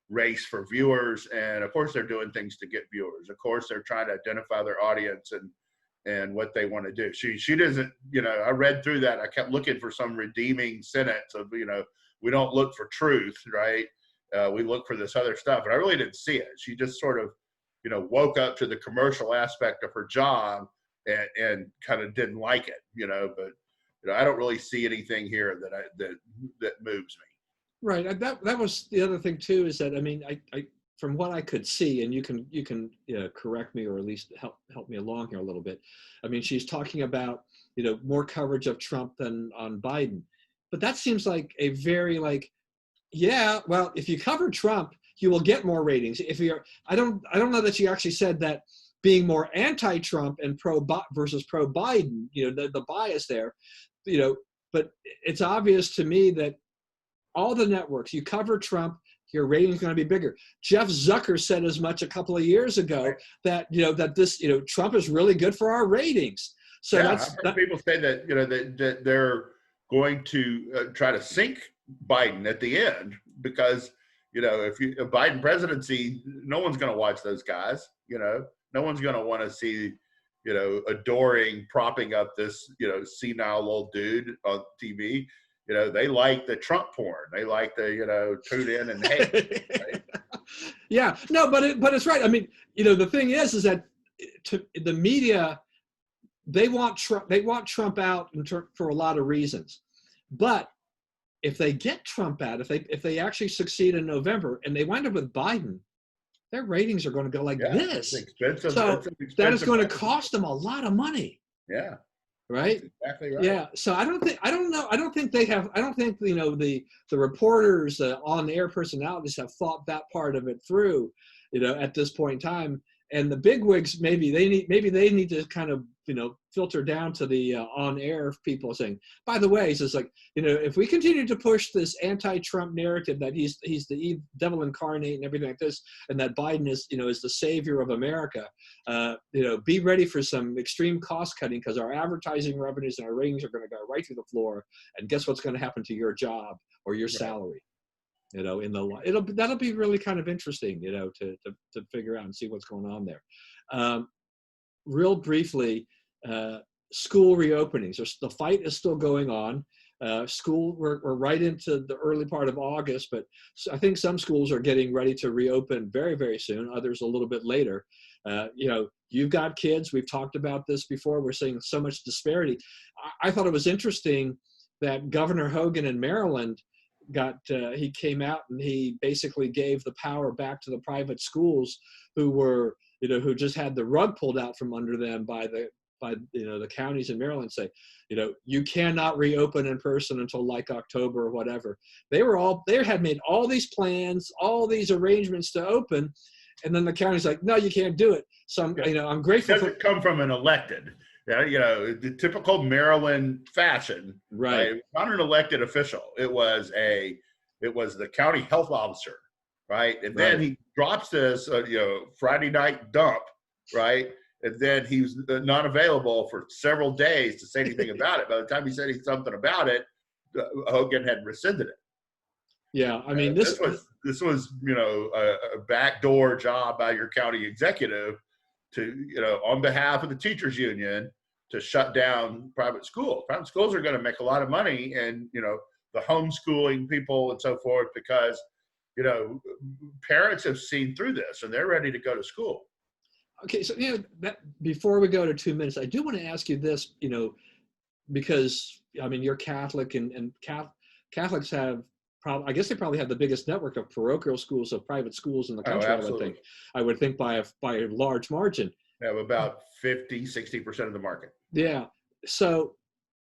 race for viewers, and of course they're doing things to get viewers. Of course they're trying to identify their audience and what they want to do. She doesn't, I read through that. I kept looking for some redeeming sentence of, we don't look for truth, right? We look for this other stuff, and I really didn't see it. She just sort of, woke up to the commercial aspect of her job and kind of didn't like it, but I don't really see anything here that moves me. Right. That was the other thing too, is that, I mean, I from what I could see, and you can correct me or at least help me along here a little bit. I mean, she's talking about, more coverage of Trump than on Biden, but that seems like a very, like, yeah, well, if you cover Trump, you will get more ratings. If you're, I don't know that she actually said that being more anti-Trump and versus pro-Biden, the bias there, you know, but it's obvious to me that all the networks, you cover Trump, your rating's going to be bigger. Jeff Zucker said as much a couple of years ago, that that this, Trump is really good for our ratings. So Yeah, that's I've heard people say that that they're going to try to sink Biden at the end because if a Biden presidency, no one's going to watch those guys. No one's going to want to see adoring propping up this senile old dude on TV. They like the Trump porn. They like the tune in and hate. Right? Yeah, no, but it's right. I mean, the thing is that the media, they want Trump out for a lot of reasons. But if they get Trump out, if they actually succeed in November and they wind up with Biden, their ratings are going to go like this. It's expensive. So it's an expensive that is going to cost them a lot of money. Yeah. Right. That's exactly right. Yeah. So I don't think the reporters, the on-air personalities have thought that part of it through, at this point in time. And the bigwigs, maybe they need to kind of, filter down to the on-air people saying, by the way, it's just like, if we continue to push this anti-Trump narrative that he's the devil incarnate and everything like this, and that Biden is the savior of America, be ready for some extreme cost cutting, because our advertising revenues and our ratings are going to go right through the floor. And guess what's going to happen to your job or your salary? That'll be really kind of interesting, to figure out and see what's going on there. Real briefly, school reopenings. The fight is still going on. We're right into the early part of August, but I think some schools are getting ready to reopen very, very soon. Others a little bit later. You've got kids. We've talked about this before. We're seeing so much disparity. I thought it was interesting that Governor Hogan in Maryland he came out and he basically gave the power back to the private schools who just had the rug pulled out from under them by the counties in Maryland, say, you cannot reopen in person until like October or whatever. They had made all these plans, all these arrangements to open, and then the county's like, no, you can't do it. So I'm grateful. It doesn't come from an elected. The typical Maryland fashion, right? Not an elected official. It was the county health officer, right? And then he drops this, Friday night dump, right? And then he was not available for several days to say anything about it. By the time he said something about it, Hogan had rescinded it. Yeah, I mean, this was a backdoor job by your county executive to on behalf of the teachers union to shut down private schools. Private schools are going to make a lot of money, and the homeschooling people and so forth, because parents have seen through this and they're ready to go to school. Okay, so before we go to 2 minutes, I do want to ask you this, because I mean, you're Catholic, and Catholics have I guess they probably have the biggest network of parochial schools, of private schools in the country. I would think by a large margin. They have about 50-60% of the market. Yeah. So,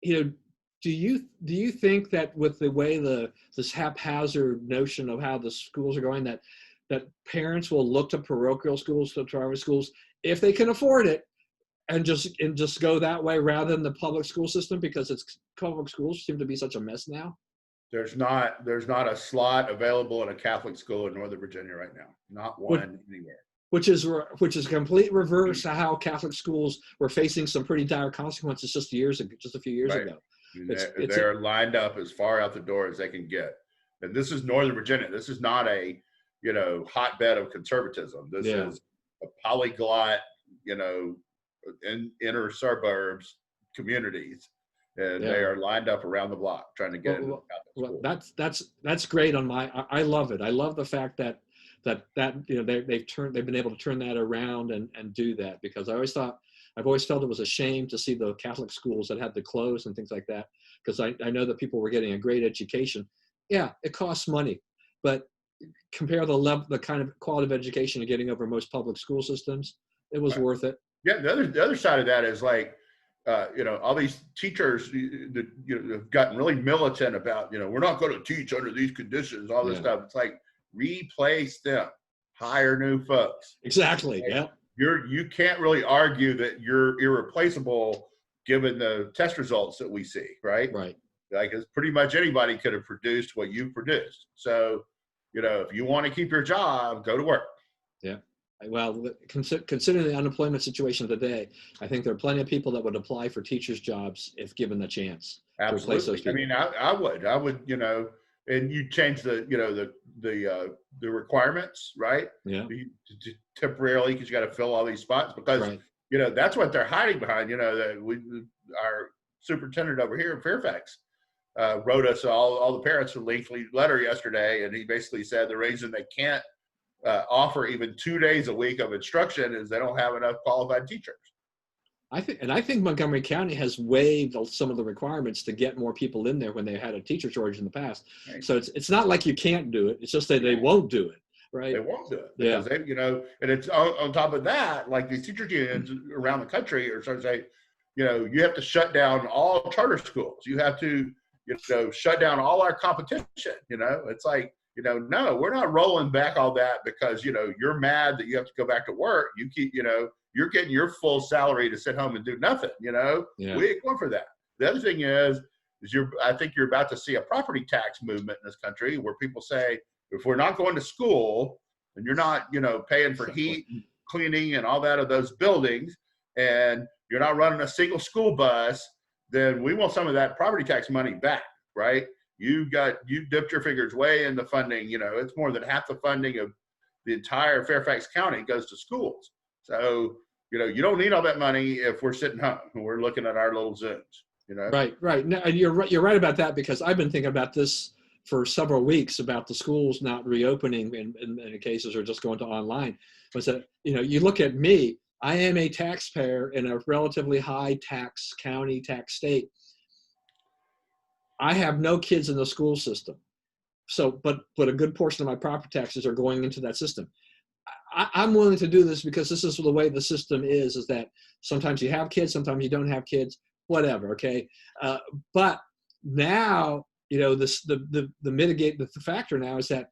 do you think that with the way this haphazard notion of how the schools are going, that parents will look to parochial schools, to private schools, if they can afford it, and just go that way rather than the public school system, because public schools seem to be such a mess now? There's not a slot available in a Catholic school in Northern Virginia right now. Not one anywhere. Which is complete reverse to how Catholic schools were facing some pretty dire consequences just a few years ago. They're lined up as far out the door as they can get. And this is Northern Virginia. This is not a hotbed of conservatism. This is a polyglot, in inner suburbs communities. And they are lined up around the block trying to get into Catholic school. That's great. I love it. I love the fact that they've been able to turn that around and do that, because I've always felt it was a shame to see the Catholic schools that had to close and things like that, because I know that people were getting a great education. Yeah, it costs money, but compare the kind of quality of education you're getting over most public school systems, it was Right. worth it. Yeah, the other side of that is like, all these teachers that have gotten really militant about, we're not going to teach under these conditions, all this Yeah, stuff. It's like replace them, hire new folks. exactly. Right? Yeah, You can't really argue that you're irreplaceable given the test results that we see, right? right. Like, it's pretty much anybody could have produced what you produced. So, if you want to keep your job, go to work. Yeah. Well, considering the unemployment situation today, I think there are plenty of people that would apply for teachers' jobs if given the chance to replace those Absolutely. I people. mean, I would, and you change the requirements, right? Yeah, Temporarily, because you got to fill all these spots, because right. that's what they're hiding behind. Our superintendent over here in Fairfax wrote us all the parents a lengthy letter yesterday, and he basically said the reason they can't offer even 2 days a week of instruction is they don't have enough qualified teachers. I think Montgomery County has waived some of the requirements to get more people in there when they had a teacher shortage in the past. Right? So it's not like you can't do it. It's just that they won't do it. Right. They won't do it Yeah. because and it's on top of that, like these teachers unions around the country are starting to say, you have to shut down all charter schools. You have to, shut down all our competition. It's like, no, we're not rolling back all that because, you're mad that you have to go back to work. You keep, you're getting your full salary to sit home and do nothing. Yeah. We ain't going for that. The other thing is I think you're about to see a property tax movement in this country where people say, if we're not going to school and you're not, paying for heat, cleaning, and all that of those buildings, and you're not running a single school bus, then we want some of that property tax money back, right? You dipped your fingers way in the funding. It's more than half the funding of the entire Fairfax County goes to schools. So, you don't need all that money if we're sitting home and we're looking at our little Zooms, Right. No, and you're right about that, because I've been thinking about this for several weeks about the schools not reopening in cases or just going to online. Was that, you look at me, I am a taxpayer in a relatively high tax county, tax state. I have no kids in the school system. So, but a good portion of my property taxes are going into that system. I'm willing to do this because this is the way the system is that sometimes you have kids, sometimes you don't have kids, whatever. Okay. But now, the factor now is that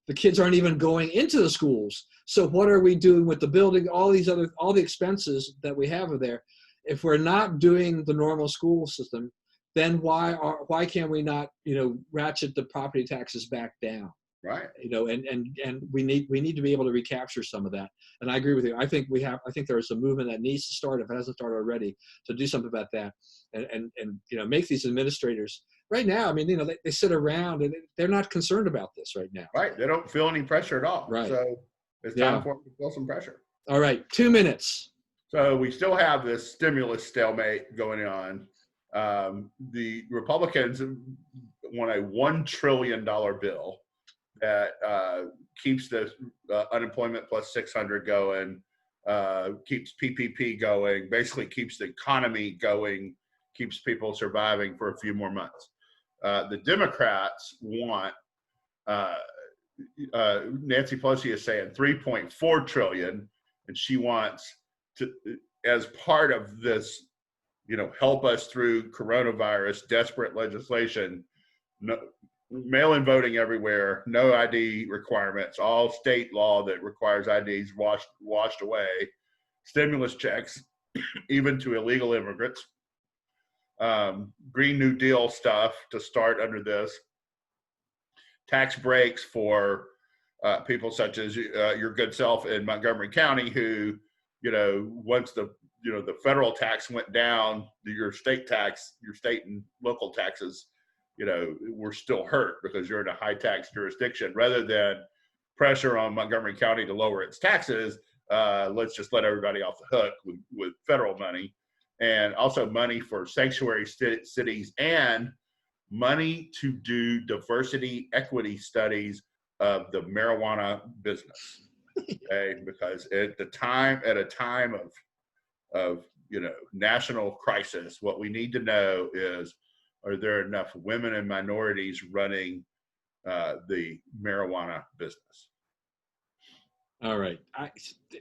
the kids aren't even going into the schools. So what are we doing with the building, all the expenses that we have there? If we're not doing the normal school system, then why can't we not, ratchet the property taxes back down? Right. And we need to be able to recapture some of that. And I agree with you. I think there is a movement that needs to start, if it hasn't started already, to do something about that and make these administrators right now. I mean, they sit around and they're not concerned about this right now. Right. They don't feel any pressure at all. Right. So it's time for them to feel some pressure. All right. 2 minutes. So we still have this stimulus stalemate going on. The Republicans want a $1 trillion bill that keeps the unemployment plus 600 going, keeps PPP going, basically keeps the economy going, keeps people surviving for a few more months. The Democrats want, Nancy Pelosi is saying 3.4 trillion, and she wants to, as part of this, help us through coronavirus, desperate legislation, no, mail-in voting everywhere, no ID requirements, all state law that requires IDs washed away, stimulus checks, even to illegal immigrants, Green New Deal stuff to start under this, tax breaks for people such as your good self in Montgomery County, who, once the federal tax went down, your state and local taxes, we're still hurt because you're in a high tax jurisdiction. Rather than pressure on Montgomery County to lower its taxes, let's just let everybody off the hook with federal money, and also money for sanctuary cities and money to do diversity equity studies of the marijuana business. Okay, because at a time of national crisis, what we need to know is, are there enough women and minorities running the marijuana business. All right.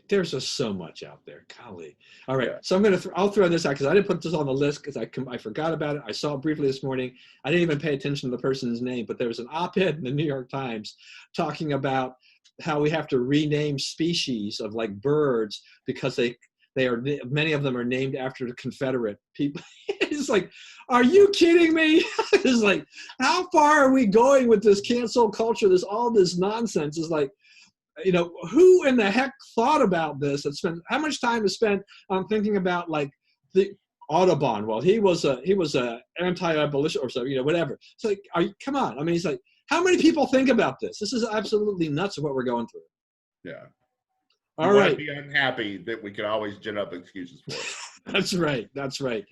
There's just so much out there. Golly. All right. Yeah. So I'll throw this out because I didn't put this on the list because I forgot about it. I saw it briefly this morning. I didn't even pay attention to the person's name, but there was an op-ed in the New York Times talking about how we have to rename species of like birds because many of them are named after the Confederate people. It's like, are you kidding me? It's like, how far are we going with this cancel culture? All this nonsense. Is like, who in the heck thought about this and spent how much time is spent on thinking about like the Audubon? Well, he was a anti-abolition or so, whatever. It's like, come on. I mean, it's like, how many people think about this? This is absolutely nuts of what we're going through. Yeah. All right. Be unhappy that we can always gin up excuses for it. That's right. That's right.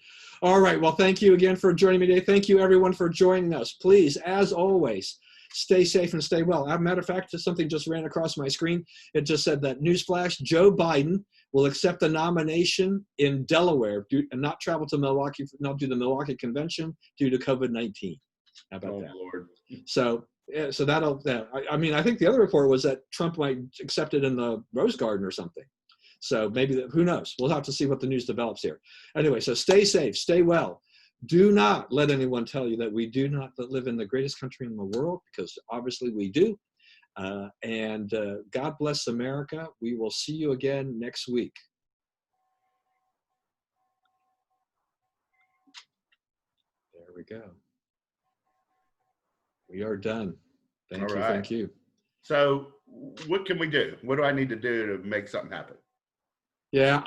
All right. Well, thank you again for joining me today. Thank you everyone for joining us. Please, as always, stay safe and stay well. As a matter of fact, something just ran across my screen. It just said that newsflash: Joe Biden will accept the nomination in Delaware and not travel to Milwaukee, not do the Milwaukee convention due to COVID-19. How about that? Lord. So that'll. I mean, I think the other report was that Trump might accept it in the Rose Garden or something. So maybe who knows? We'll have to see what the news develops here. Anyway, so stay safe, stay well. Do not let anyone tell you that we do not live in the greatest country in the world, because obviously we do. And God bless America. We will see you again next week. There we go. We are done. Thank you. Thank you. So what can we do? What do I need to do to make something happen? Yeah,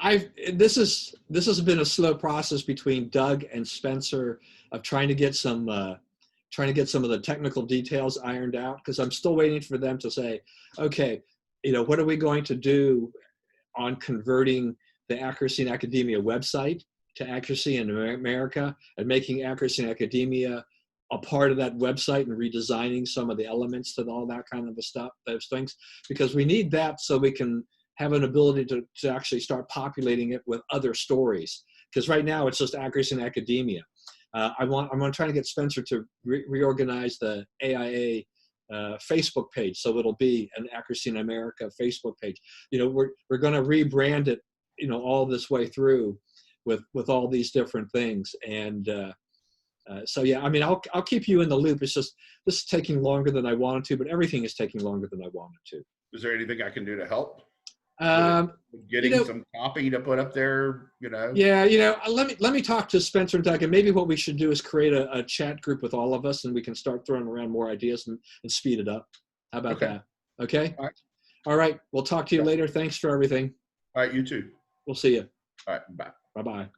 this has been a slow process between Doug and Spencer of trying to get some of the technical details ironed out, because I'm still waiting for them to say, okay, what are we going to do on converting the Accuracy in Academia website to Accuracy in America and making Accuracy in Academia a part of that website and redesigning some of the elements to all that kind of stuff, those things, because we need that so we can have an ability to actually start populating it with other stories. Because right now it's just Accuracy in Academia. I'm going to try to get Spencer to reorganize the AIA Facebook page so it'll be an Accuracy in America Facebook page. We're going to rebrand it, all this way through with all these different things. And so yeah, I mean, I'll keep you in the loop. It's just this is taking longer than I wanted to, but everything is taking longer than I wanted to. Is there anything I can do to help? Getting some copy to put up there, Yeah, let me talk to Spencer and Doug, and maybe what we should do is create a chat group with all of us, and we can start throwing around more ideas and speed it up. How about that? Okay. All right. We'll talk to you later. Thanks for everything. All right. You too. We'll see you. All right. Bye. Bye-bye.